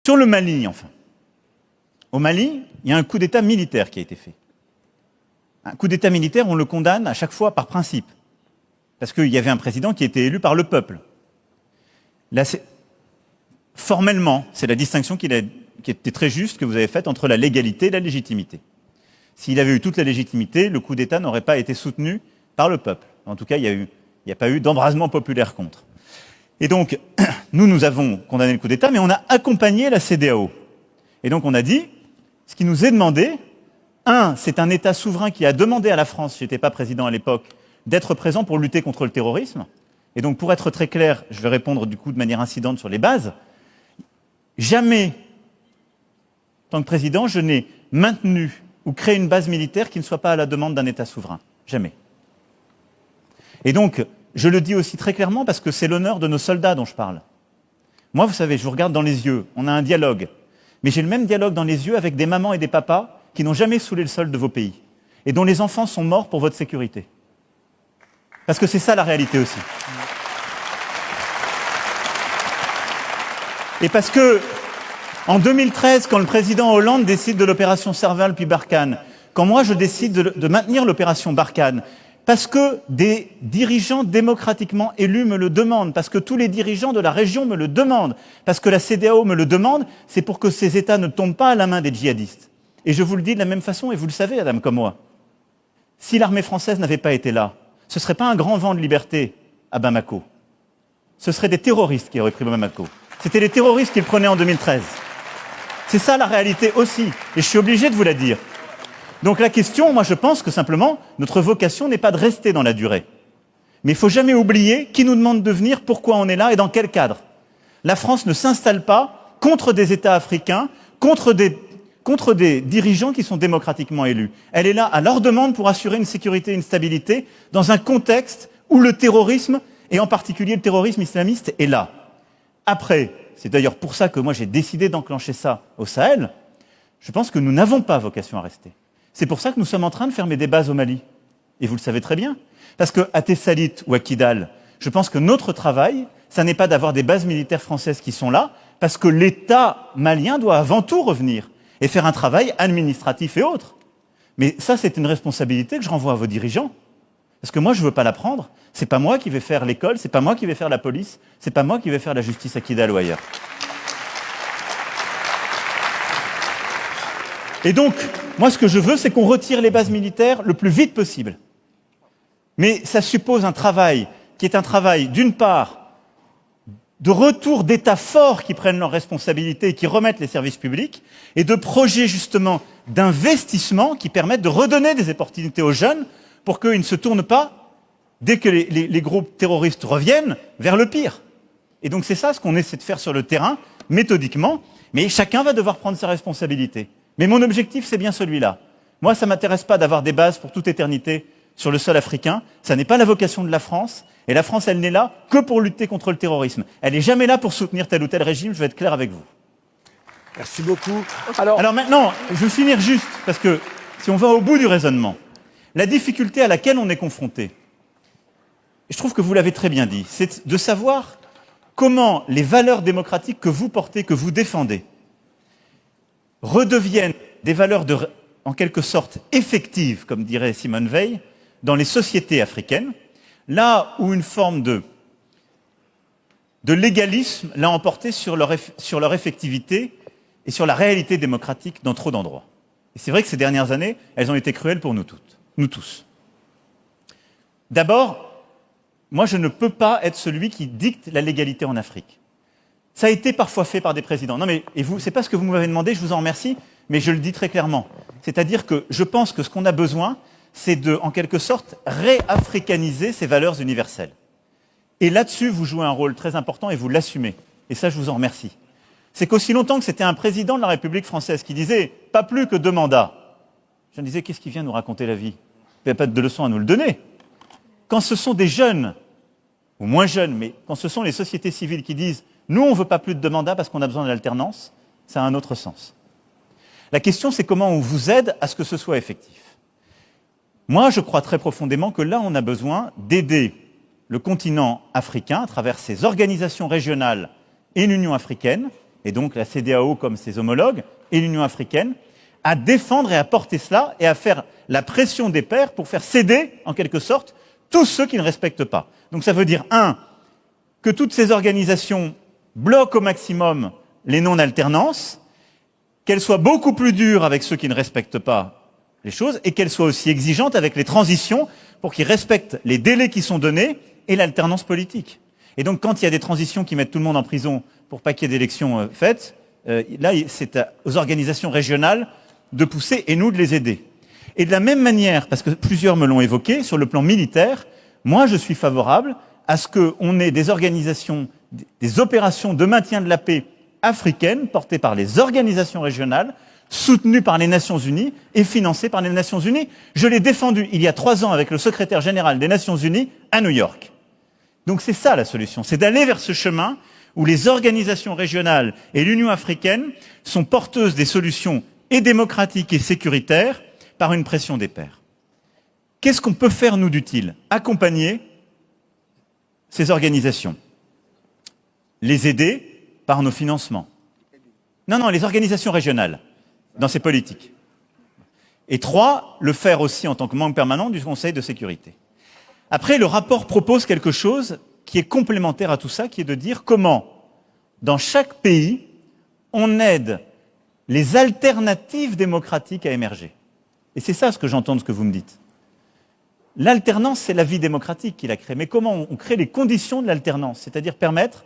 Sur le Mali, enfin. Au Mali, il y a un coup d'État militaire qui a été fait. Un coup d'État militaire, on le condamne à chaque fois par principe. Parce qu'il y avait un président qui était élu par le peuple. Là, formellement, c'est la distinction qui était très juste que vous avez faite entre la légalité et la légitimité. S'il avait eu toute la légitimité, le coup d'État n'aurait pas été soutenu par le peuple. En tout cas, il n'y a pas eu d'embrasement populaire contre. Et donc, nous avons condamné le coup d'État, mais on a accompagné la CEDEAO. Et donc, on a dit, ce qui nous est demandé, c'est un État souverain qui a demandé à la France, je n'étais pas président à l'époque, d'être présent pour lutter contre le terrorisme. Et donc, pour être très clair, je vais répondre du coup de manière incidente sur les bases. Jamais, en tant que président, je n'ai maintenu ou créé une base militaire qui ne soit pas à la demande d'un État souverain. Jamais. Et donc, je le dis aussi très clairement parce que c'est l'honneur de nos soldats dont je parle. Moi, vous savez, je vous regarde dans les yeux, on a un dialogue. Mais j'ai le même dialogue dans les yeux avec des mamans et des papas qui n'ont jamais saoulé le sol de vos pays et dont les enfants sont morts pour votre sécurité. Parce que c'est ça la réalité aussi. Et parce que, en 2013, quand le président Hollande décide de l'opération Serval puis Barkhane, quand moi je décide de maintenir l'opération Barkhane, parce que des dirigeants démocratiquement élus me le demandent, parce que tous les dirigeants de la région me le demandent, parce que la CEDEAO me le demande, c'est pour que ces États ne tombent pas à la main des djihadistes. Et je vous le dis de la même façon, et vous le savez, Adam, comme moi, si l'armée française n'avait pas été là, ce ne serait pas un grand vent de liberté à Bamako. Ce seraient des terroristes qui auraient pris Bamako. C'était les terroristes qui le prenaient en 2013. C'est ça la réalité aussi, et je suis obligé de vous la dire. Donc la question, moi je pense que simplement, notre vocation n'est pas de rester dans la durée. Mais il ne faut jamais oublier qui nous demande de venir, pourquoi on est là et dans quel cadre. La France ne s'installe pas contre des États africains, contre des dirigeants qui sont démocratiquement élus. Elle est là à leur demande pour assurer une sécurité et une stabilité dans un contexte où le terrorisme, et en particulier le terrorisme islamiste, est là. Après, c'est d'ailleurs pour ça que moi j'ai décidé d'enclencher ça au Sahel, je pense que nous n'avons pas vocation à rester. C'est pour ça que nous sommes en train de fermer des bases au Mali. Et vous le savez très bien. Parce qu'à Tessalit ou à Kidal, je pense que notre travail, ça n'est pas d'avoir des bases militaires françaises qui sont là, parce que l'État malien doit avant tout revenir et faire un travail administratif et autres. Mais ça, c'est une responsabilité que je renvoie à vos dirigeants. Parce que moi, je ne veux pas la prendre. C'est pas moi qui vais faire l'école, c'est pas moi qui vais faire la police, c'est pas moi qui vais faire la justice à Kidal ou ailleurs. Et donc, moi, ce que je veux, c'est qu'on retire les bases militaires le plus vite possible. Mais ça suppose un travail qui est un travail, d'une part, de retour d'États forts qui prennent leurs responsabilités et qui remettent les services publics, et de projets, justement, d'investissement qui permettent de redonner des opportunités aux jeunes pour qu'ils ne se tournent pas, dès que les groupes terroristes reviennent, vers le pire. Et donc, c'est ça ce qu'on essaie de faire sur le terrain, méthodiquement, mais chacun va devoir prendre ses responsabilités. Mais mon objectif, c'est bien celui-là. Moi, ça ne m'intéresse pas d'avoir des bases pour toute éternité sur le sol africain. Ça n'est pas la vocation de la France. Et la France, elle n'est là que pour lutter contre le terrorisme. Elle n'est jamais là pour soutenir tel ou tel régime, je vais être clair avec vous. Merci beaucoup. Alors maintenant, je vais finir juste, parce que si on va au bout du raisonnement, la difficulté à laquelle on est confronté, je trouve que vous l'avez très bien dit, c'est de savoir comment les valeurs démocratiques que vous portez, que vous défendez, redeviennent des valeurs en quelque sorte effectives, comme dirait Simone Veil, dans les sociétés africaines, là où une forme de légalisme l'a emporté sur leur effectivité et sur la réalité démocratique dans trop d'endroits. Et c'est vrai que ces dernières années, elles ont été cruelles pour nous tous. D'abord, moi je ne peux pas être celui qui dicte la légalité en Afrique. Ça a été parfois fait par des présidents. Non mais, et vous, c'est pas ce que vous m'avez demandé, je vous en remercie, mais je le dis très clairement. C'est-à-dire que je pense que ce qu'on a besoin, c'est de, en quelque sorte, réafricaniser ces valeurs universelles. Et là-dessus, vous jouez un rôle très important et vous l'assumez. Et ça, je vous en remercie. C'est qu'aussi longtemps que c'était un président de la République française qui disait « pas plus que 2 mandats », je me disais « qu'est-ce qui vient nous raconter la vie ? Il n'y a pas de leçon à nous le donner ». Quand ce sont des jeunes, ou moins jeunes, mais quand ce sont les sociétés civiles qui disent « nous, on ne veut pas plus de 2 mandats parce qu'on a besoin de l'alternance », ça a un autre sens. La question, c'est comment on vous aide à ce que ce soit effectif. Moi, je crois très profondément que là, on a besoin d'aider le continent africain à travers ses organisations régionales et l'Union africaine et donc la CEDEAO comme ses homologues, et l'Union africaine, à défendre et à porter cela, et à faire la pression des pairs pour faire céder, en quelque sorte, tous ceux qui ne respectent pas. Donc ça veut dire, que toutes ces organisations bloquent au maximum les non-alternances, qu'elles soient beaucoup plus dures avec ceux qui ne respectent pas les choses, et qu'elles soient aussi exigeantes avec les transitions pour qu'ils respectent les délais qui sont donnés et l'alternance politique. Et donc quand il y a des transitions qui mettent tout le monde en prison pour pas qu'il y ait d'élections faites, là c'est aux organisations régionales de pousser et nous de les aider. Et de la même manière, parce que plusieurs me l'ont évoqué, sur le plan militaire, moi je suis favorable à ce qu'on ait des organisations, des opérations de maintien de la paix africaines portées par les organisations régionales, soutenues par les Nations Unies et financées par les Nations Unies. Je l'ai défendu il y a 3 ans avec le secrétaire général des Nations Unies à New York. Donc c'est ça la solution, c'est d'aller vers ce chemin où les organisations régionales et l'Union africaine sont porteuses des solutions et démocratiques et sécuritaires par une pression des pairs. Qu'est-ce qu'on peut faire, nous, d'utile? Accompagner ces organisations. Les aider par nos financements. Non, les organisations régionales, dans ces politiques. Et 3, le faire aussi en tant que membre permanent du Conseil de sécurité. Après, le rapport propose quelque chose qui est complémentaire à tout ça, qui est de dire comment, dans chaque pays, on aide les alternatives démocratiques à émerger. Et c'est ça ce que j'entends de ce que vous me dites. L'alternance, c'est la vie démocratique qui l'a créée. Mais comment on crée les conditions de l'alternance? C'est-à-dire permettre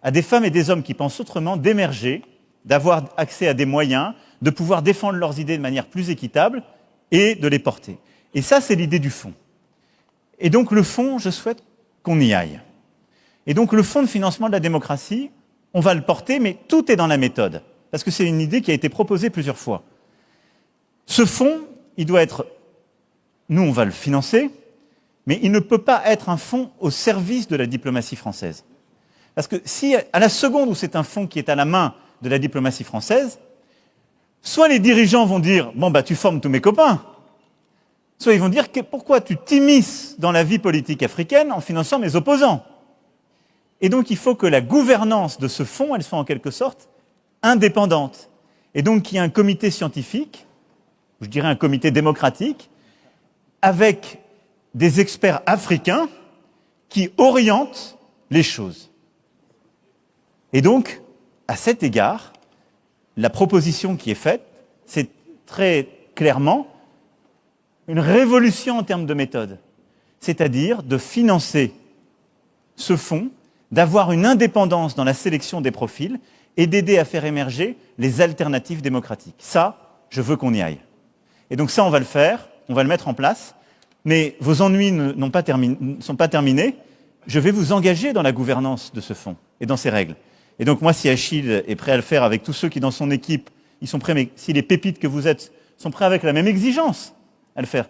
à des femmes et des hommes qui pensent autrement d'émerger, d'avoir accès à des moyens, de pouvoir défendre leurs idées de manière plus équitable et de les porter. Et ça, c'est l'idée du fond. Et donc le fond, je souhaite qu'on y aille. Et donc le fonds de financement de la démocratie, on va le porter, mais tout est dans la méthode. Parce que c'est une idée qui a été proposée plusieurs fois. Ce fonds, il doit être... Nous, on va le financer, mais il ne peut pas être un fonds au service de la diplomatie française. Parce que si, à la seconde où c'est un fonds qui est à la main de la diplomatie française, soit les dirigeants vont dire « bon, bah, tu formes tous mes copains », soit ils vont dire « pourquoi tu t'immisces dans la vie politique africaine en finançant mes opposants ?» Et donc, il faut que la gouvernance de ce fonds, elle soit en quelque sorte indépendante. Et donc, qu'il y ait un comité scientifique, je dirais un comité démocratique, avec des experts africains qui orientent les choses. Et donc, à cet égard, la proposition qui est faite, c'est très clairement une révolution en termes de méthode. C'est-à-dire de financer ce fonds, d'avoir une indépendance dans la sélection des profils et d'aider à faire émerger les alternatives démocratiques. Ça, je veux qu'on y aille. Et donc ça, on va le faire, on va le mettre en place, mais vos ennuis ne sont pas terminés. Je vais vous engager dans la gouvernance de ce fonds et dans ses règles. Et donc moi, si Achille est prêt à le faire avec tous ceux qui, dans son équipe, ils sont prêts, mais si les pépites que vous êtes sont prêts avec la même exigence à le faire,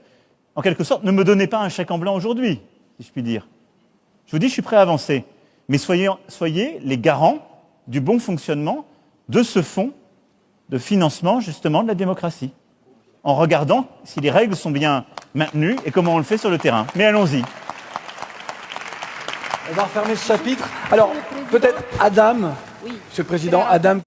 en quelque sorte, ne me donnez pas un chèque en blanc aujourd'hui, si je puis dire. Je vous dis, je suis prêt à avancer. Mais soyez les garants du bon fonctionnement de ce fonds de financement, justement, de la démocratie, en regardant si les règles sont bien maintenues et comment on le fait sur le terrain. Mais allons-y. On va refermer ce chapitre. Alors, peut-être Adam, Monsieur le Président, Adam.